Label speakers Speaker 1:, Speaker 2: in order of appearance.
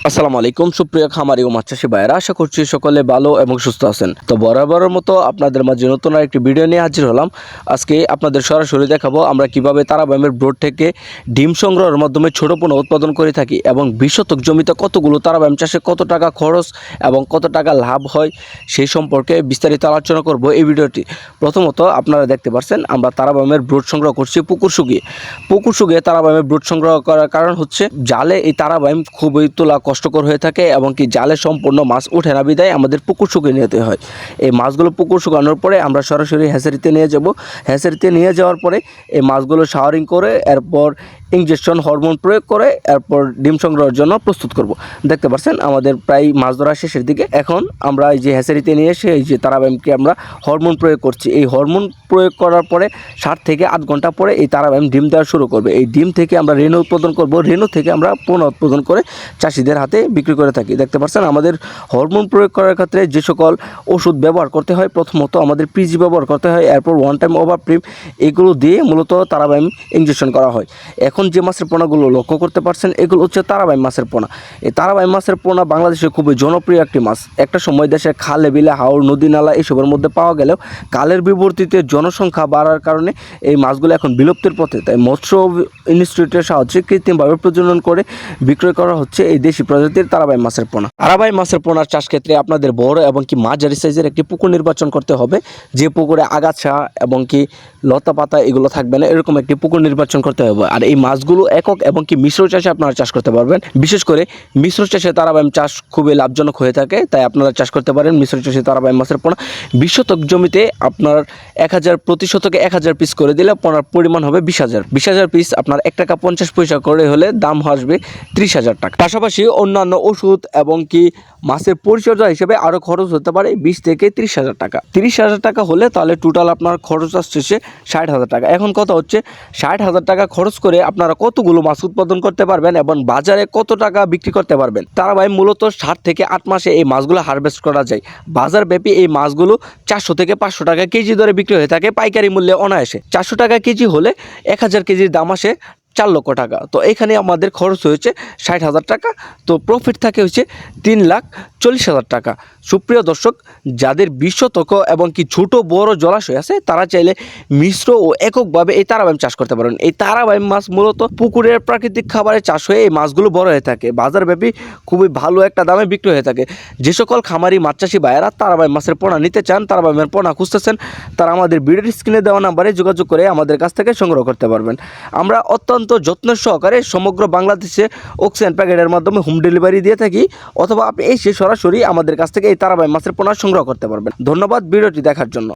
Speaker 1: আসসালামু আলাইকুম সুপ্রিয় খামারি ও মাছ চাষী ভাইয়েরা, আশা করছি সকলে ভালো এবং সুস্থ আছেন। তো বরাবরের মতো আপনাদের মাঝে নতুন আরেকটি ভিডিও নিয়ে হাজির হলাম। আজকে আপনাদের সরাসরি দেখাবো আমরা কিভাবে তারাবাইমের ব্রোড থেকে ডিম সংগ্রহের মাধ্যমে ছোট পোনা উৎপাদন করে থাকি এবং 20 শতক জমিতে কতগুলো তারাবাইম চাষে কত টাকা খরচ এবং কত টাকা লাভ হয় সেই সম্পর্কে বিস্তারিত আলোচনা করব এই ভিডিওটি। প্রথমত আপনারা দেখতে পাচ্ছেন আমরা তারাবাইমের ব্রোড সংগ্রহ করছি পুকুর শুকিয়ে তারাবাইমের ব্রোড সংগ্রহ করার কারণ হচ্ছে জালে এই তারাবাইম খুবই তোলা কষ্টকর হয়ে থাকে এবং কি জালে সম্পূর্ণ মাছ ওঠে না, বিদায় আমাদের পুকুর শুকিয়ে নিতে হয়। এই মাছগুলো পুকুর শুকানোর পরে আমরা সরাসরি হ্যাচারিতে নিয়ে যাব। হ্যাচারিতে নিয়ে যাওয়ার পরে এই মাছগুলো শাওয়ারিং করে এরপর ইনজেকশন হরমোন প্রয়োগ করে এরপর ডিম সংগ্রহের জন্য প্রস্তুত করব। দেখতে পাচ্ছেন আমাদের প্রায় মাছ ধরা শেষের দিকে। এখন আমরা এই যে হ্যাচারিতে নিয়ে এসে এই যে তারাবাইমকে আমরা হরমোন প্রয়োগ করছি। এই হরমোন প্রয়োগ করার পরে 7 থেকে 8 ঘন্টা পরে এই তারাবাইম ডিম দেওয়া শুরু করবে। এই ডিম থেকে আমরা রেণু উৎপাদন করব। রেণু থেকে আমরা পোনা উৎপাদন করে চাষিদের হাতে বিক্রি করে থাকি। দেখতে পাচ্ছেন আমাদের হরমোন প্রয়োগ করার ক্ষেত্রে যে সকল ওষুধ ব্যবহার করতে হয়, প্রথমত আমাদের পিজি ব্যবহার করতে হয়, এরপর ওয়ান টাইম ওভার প্রিম, এগুলো দিয়ে মূলত তারাবাইম ইনজেকশন করা হয়। এখন যে মাছের পোনাগুলো লক্ষ্য করতে পারছেন এগুলো হচ্ছে তারাবাইম মাছের পোনা। এই তারাবাইম মাছের পোনা বাংলাদেশে খুবই জনপ্রিয় একটি মাছ। একটা সময় দেশে খালে বিলে হাওর নদী নালা এসবের মধ্যে পাওয়া গেলেও কালের বিবর্তিতে জনসংখ্যা বাড়ার কারণে এই মাছগুলো এখন বিলুপ্তির পথে। তাই মৎস্য ইনস্টিটিউটের সাহায্যে কৃত্রিমভাবে প্রজনন করে বিক্রয় করা হচ্ছে এই দেশি প্রজাতির তারাবাইম মাছের পোনা। তারাবাইম মাছের পোনার চাষ ক্ষেত্রে আপনাদের বড় এবং কি মাঝারি সাইজের একটি পুকুর নির্বাচন করতে হবে। যে পুকুরে আগাছা এবং কি লতা পাতা এগুলো থাকবে না, এরকম একটি পুকুর নির্বাচন করতে হবে। আর এই মাছগুলো একক এবং কি মিশ্র চাষে আপনারা চাষ করতে পারবেন। বিশেষ করে মিশ্র চাষে তারাবাইম চাষ খুবই লাভজনক হয়ে থাকে, তাই আপনারা চাষ করতে পারেন মিশ্র চাষে তারাবাইম মাছের পোনা। 20 শতক জমিতে আপনার 1000 প্রতি শতকে 1000 পিস করে দিলে পোনার পরিমাণ হবে 20,000 পিস আপনার 1 টাকা 50 পয়সা করে হলে দাম আসবে 30,000 টাকা। পাশাপাশি অন্যান্য ওষুধ এবং কি মাছের পরিচর্যা হিসেবে আরও খরচ হতে পারে 20 থেকে 30,000 টাকা। 30,000 টাকা হলে তাহলে টোটাল আপনার খরচ আসছে 60,000 টাকা। এখন কথা হচ্ছে 60,000 টাকা খরচ করে আপনারা কতগুলো মাছ উৎপাদন করতে পারবেন এবং বাজারে কত টাকা বিক্রি করতে পারবেন। তারাবাইম মূলত 7 থেকে 8 মাসে এই মাছগুলো হারভেস্ট করা যায়। বাজারব্যাপী এই মাছগুলো 400 থেকে 500 টাকা কেজি দরে বিক্রি হয়ে থাকে পাইকারি মূল্যে অনায়াসে। 400 টাকা কেজি হলে 1000 কেজির দাম আসে 4 লক্ষ টাকা। তো এখানে আমাদের খরচ হয়েছে 60,000 টাকা, তো প্রফিট থাকে হচ্ছে 3,40,000 টাকা। সুপ্রিয় দর্শক, যাদের 20 শতক এবং কি ছোট বড় জলাশয় আছে তারা চাইলে মিশ্র ও এককভাবে এই তারাবাইম চাষ করতে পারেন। এই তারাবাইম মাছ মূলত পুকুরের প্রাকৃতিক খাবারে চাষ হয়ে এই মাছগুলো বড় হয়ে থাকে, বাজারব্যাপী খুবই ভালো একটা দামে বিক্রি হয়ে থাকে। যে সকল খামারি মাছ চাষি ভাইয়েরা তারাবাইম মাছের পোনা নিতে চান, তারাবাইমের পোনা খুঁজতেছেন, তারা আমাদের ভিডিওর স্ক্রিনে দেওয়া নাম্বারে যোগাযোগ করে আমাদের কাছ থেকে সংগ্রহ করতে পারবেন। আমরা অত্যন্ত যত্নের সহকারে সমগ্র বাংলাদেশে অক্সিজেন প্যাকেটের মাধ্যমে হোম ডেলিভারি দিয়ে থাকি, অথবা আপনি এসে সরাসরি আমাদের কাছ থেকে এই তারাবাইম মাছের পোনা সংগ্রহ করতে পারবেন। ধন্যবাদ ভিডিওটি দেখার জন্য।